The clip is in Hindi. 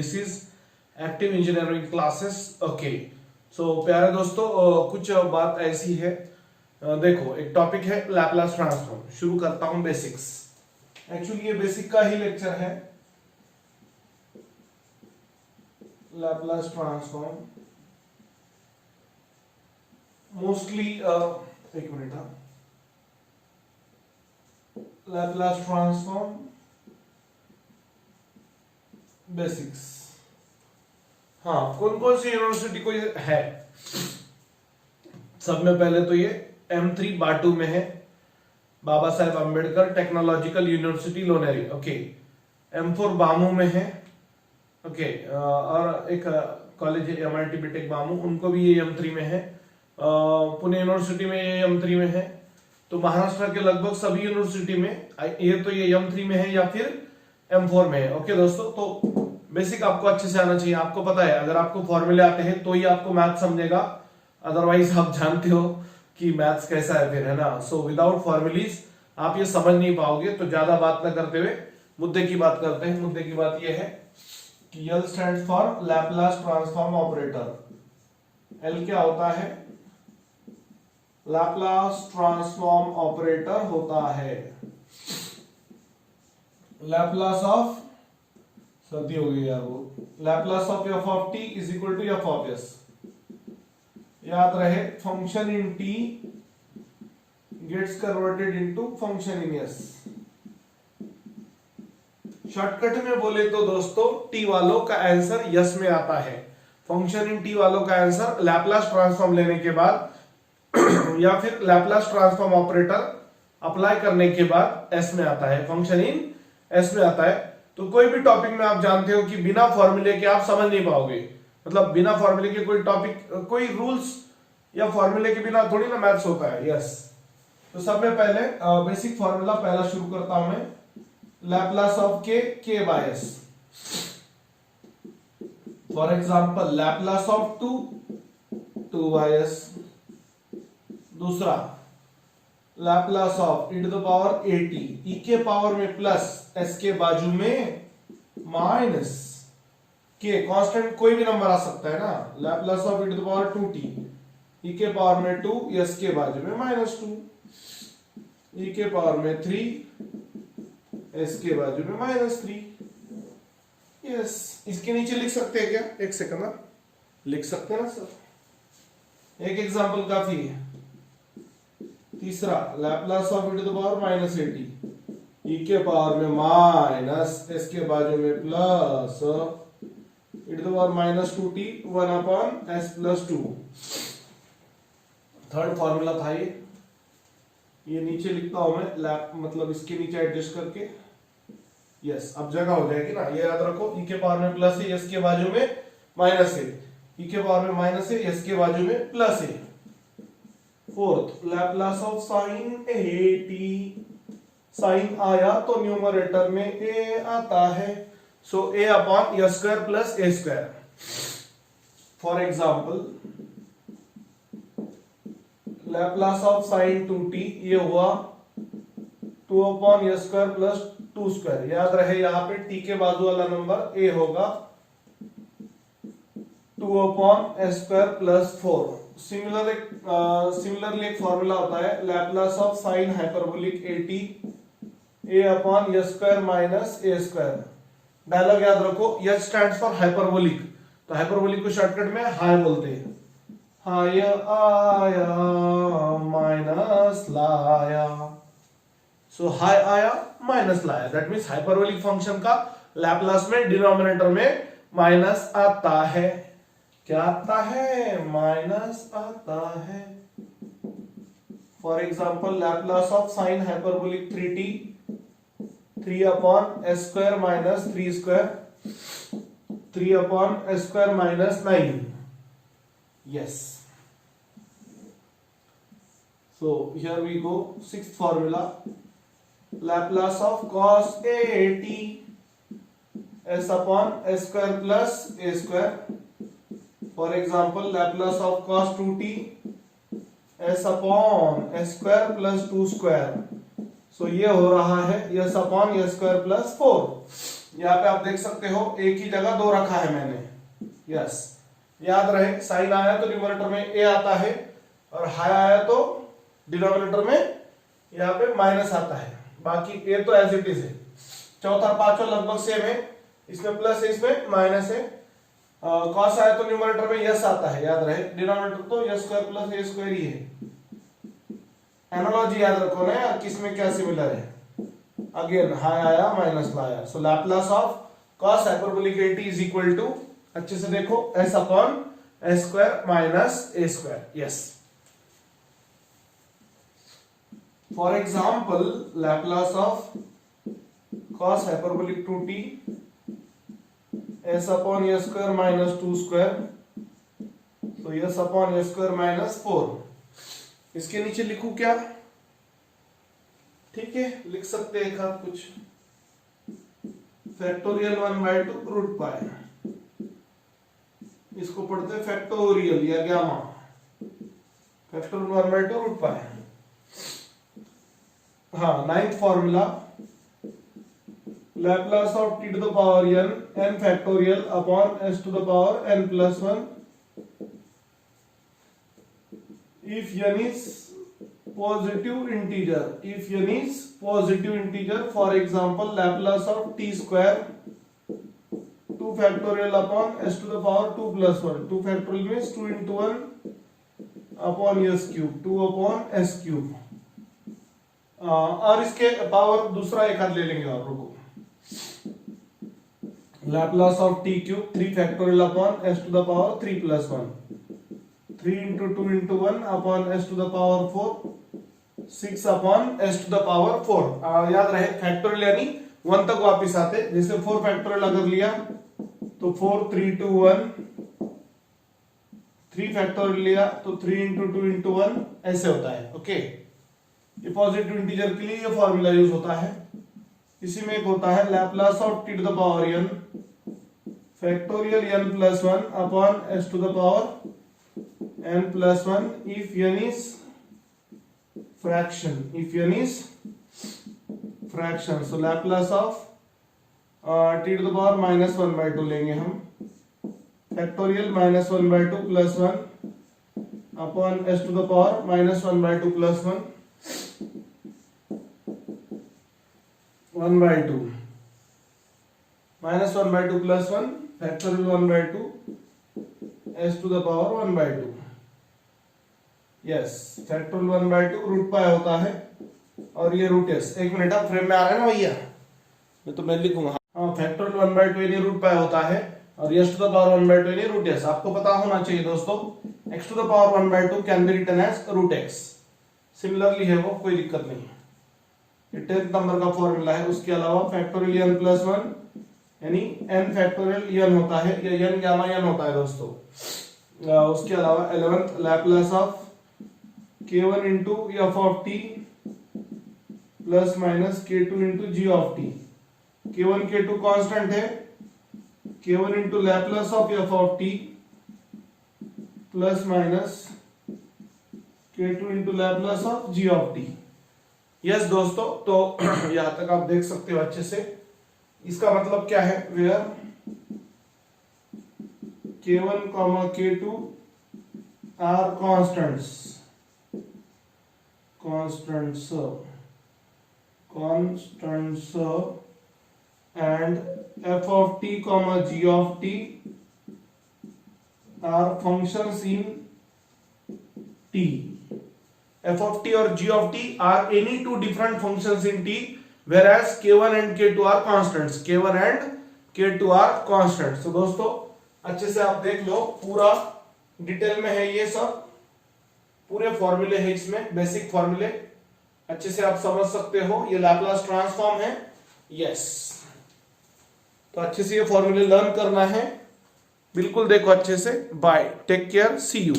This is active engineering classes. Okay, so प्यारे दोस्तों, कुछ बात ऐसी है, देखो एक टॉपिक है लैपलास ट्रांसफॉर्म। शुरू करता हूं बेसिक्स। एक्चुअली ये बेसिक का ही लेक्चर है, लैपलास ट्रांसफॉर्म। मोस्टली एक मिनट, हाँ, लैपलास ट्रांसफॉर्म बेसिक्स। हाँ, कौन कौन सी यूनिवर्सिटी को ये है? सब में पहले तो ये M3 बाटू में है, Babasaheb Ambedkar technological university Lonere. Okay, M4 BAMU में है। ओके, और एक कॉलेज है MIT बीटेक बामू, उनको भी ये M3 में है। पुणे यूनिवर्सिटी में ये M3 में है। तो महाराष्ट्र के लगभग सभी यूनिवर्सिटी में ये तो ये M3 में है या फिर M4 में है। ओके दोस्तों, तो बेसिक आपको अच्छे से आना चाहिए। आपको पता है, अगर आपको फॉर्मूले आते हैं तो ही आपको मैथ समझेगा, अदरवाइज आप जानते हो कि मैथ्स कैसा है फिर, है ना। सो विदाउट फॉर्मुलीज आप ये समझ नहीं पाओगे। तो ज्यादा बात न करते हुए मुद्दे की बात करते हैं। मुद्दे की बात ये है कि L stands for Laplace transform operator. L क्या होता है? लैपलास ट्रांसफॉर्म ऑपरेटर होता है। लैपलास ऑफ, सर्दी हो गई यार, वो Laplace of f of t is equal to f of s। याद रहे, function in t gets converted into function in s। Shortcut में बोले तो दोस्तों, t वालों का आंसर यस में आता है। फंक्शन इन t वालों का आंसर लैपलास ट्रांसफॉर्म लेने के बाद या फिर लैपलास ट्रांसफॉर्म ऑपरेटर अप्लाई करने के बाद s में आता है, फंक्शन इन s में आता है। तो कोई भी टॉपिक में आप जानते हो कि बिना फॉर्मूले के आप समझ नहीं पाओगे। मतलब बिना फॉर्मूले के कोई टॉपिक, कोई रूल्स या फॉर्मूले के बिना थोड़ी ना मैथ्स होता है। यस, तो सब में पहले बेसिक फॉर्मूला पहला शुरू करता हूं मैं। Laplace of k by s। For example Laplace of 2 by s। दूसरा Laplace of e to the power at, e के पावर में प्लस, s के बाजू में माइनस k। कांस्टेंट कोई भी नंबर आ सकता है ना। Laplace of e to the power 2t, e के पावर में 2, s के बाजू में -2, e के पावर में 3, s के बाजू में -3। यस, इसके नीचे लिख सकते हैं क्या? एक सेकंड ना, लिख सकते हैं ना सर। एक एग्जांपल काफी है। तीसरा Laplace of e to the power -80, e के पावर में माइनस, s के बाजू में plus, e to the power -2t 1/s+2। Third formula था ये नीचे लिखता हूं मैं, लैप मतलब इसके नीचे एडजस्ट करके। यस, अब जगह हो जाएगी ना। ये याद रखो, e के पावर में प्लस है, s के बाजू में माइनस है, e के पावर में माइनस है, s के बाजू में प्लस है। Fourth Laplace of sine at, sine आया तो न्यूमरेटर में a आता है। So a upon s square plus a square. For example Laplace of sine 2t, ये हुआ 2 upon s square plus 2 square. याद रहे, यहां पे t के बाजू वाला नंबर a होगा 2 upon s square plus 4। Similarly एक फॉर्मूला होता है Laplace of sine hyperbolic at, a upon s square minus a square. Dialogue याद रखो, h स्टैंड्स फॉर हाइपरबोलिक, तो हाइपरबोलिक को शॉर्टकट में हाई बोलते हैं। हाय आया माइनस लाया, सो हाई आया माइनस लाया, दैट मींस हाइपरबोलिक फंक्शन का लैपलास में डिनोमिनेटर में माइनस आता है। क्या आता है? माइनस आता है। For example Laplace of sine hyperbolic 3t, 3 upon s square minus 3 square, 3 upon s square minus 9। Yes, so here we go. Sixth formula Laplace of cos at, s upon s square plus a square. For example Laplace of cos 2t, s upon s square plus 2 square. So ये हो रहा है s upon s square plus 4। यहाँ पे आप देख सकते हो एक ही जगह दो रखा है मैंने। यस, याद रहे साइन आया तो न्यूमरेटर में ए आता है और हाई आया तो डिनोमिनेटर में यहाँ पे माइनस आता है। बाकी ए तो एज इट इज है। चौथा पांचवा लगभग सेम है, इसमें प्लस है इसमें माइनस है। कॉस आया तो न्यूमरेटर में यस आता है, याद रहे। डिनोमिनेटर तो यस स्क्वायर प्लस ए स्क्वायर ही है। एनालॉजी याद रखो ना यार, किसमें क्या सिमिलर है। अगेन हाई आया माइनस लाया, so Laplace of cos hyperbolic at is equal to, अच्छे से देखो, s upon s square minus a square. Yes, for example Laplace of cos hyperbolic 2t s upon a square minus 2 square, तो s upon a square minus 4। इसके नीचे लिखूं क्या? ठीक है, लिख सकते हैं एक हाथ कुछ। फैक्टोरियल 1/2 रूट पाई, इसको पढ़ते हैं फैक्टोरियल या गामा। Factorial 1/2 root pi. हाँ, ninth formula, Laplace of t to the power n factorial upon s to the power n plus 1 if n is positive integer, if n is positive integer, for example Laplace of t square 2 factorial upon s to the power 2 plus 1, 2 factorial means 2 into 1 upon s cube, 2 upon s cube। और इसके पावर दूसरा एक हाथ ले लेंगे और रुको, Laplace of t cube 3 factorial upon s to the power 3 plus 1, 3 into 2 into 1 upon s to the power 4, 6 upon s to the power 4। याद रहे फैक्टोरियल यानी 1 तक वापस आते, जैसे 4 फैक्टोरियल अगर लिया तो 4 3 2 1, 3 फैक्टोरियल लिया तो 3 into 2 into 1 ऐसे होता है। ओके, ये पॉजिटिव इंटीजर के लिए ये फॉर्मूला यूज होता है। इसी में एक होता है Laplace of t to the power n factorial n plus 1 upon s to the power n plus 1 if n is fraction, if n is fraction, so Laplace of t to the power minus 1/2 लेंगे हम, factorial minus 1/2 plus 1 upon s to the power minus 1/2 plus 1 1/2 minus 1/2 plus 1 factorial 1/2 s to the power 1/2। Yes, factorial 1/2 root pi होता है और ये रूट एस। एक मिनट, आप फ्रेम में आ रहा है ना भैया, मैं तो मैं लिखूंगा। हाँ, फैक्टोरियल 1/2 यानी रूट पाई होता है और s टू द पावर 1/2 यानी रूट एस। आपको पता होना चाहिए दोस्तों, x to the power 1/2 can be written as root x। Similarly है वो, कोई दिक्कत नहीं। ये 10th नंबर का फॉर्मूला है। उसके अलावा फैक्टोरियल n प्लस 1 यानी n फैक्टोरियल n होता है, या n गामा n होता है दोस्तों। उसके अलावा 11th Laplace of k1 into f of t plus minus k2 into g of t। k1 k2 constant है, k1 into Laplace of f of t plus minus k2 into Laplace of g of t। Yes दोस्तों, तो यहां तक आप देख सकते हो अच्छे से। इसका मतलब क्या है, where k1 k2 are constants and f of t comma g of t are functions in t। f of t और g of t are any two different functions in t, whereas k1 and k2 are constants, k1 and k2 are constants। तो दोस्तों अच्छे से आप देख लो, पूरा डिटेल में है ये सब, पूरे फॉर्मूले हैं इसमें, बेसिक फॉर्मूले अच्छे से आप समझ सकते हो। ये लैप्लास ट्रांसफॉर्म है। यस, तो अच्छे से ये फॉर्मूले लर्न करना है, बिल्कुल देखो अच्छे से। Bye, take care, see you.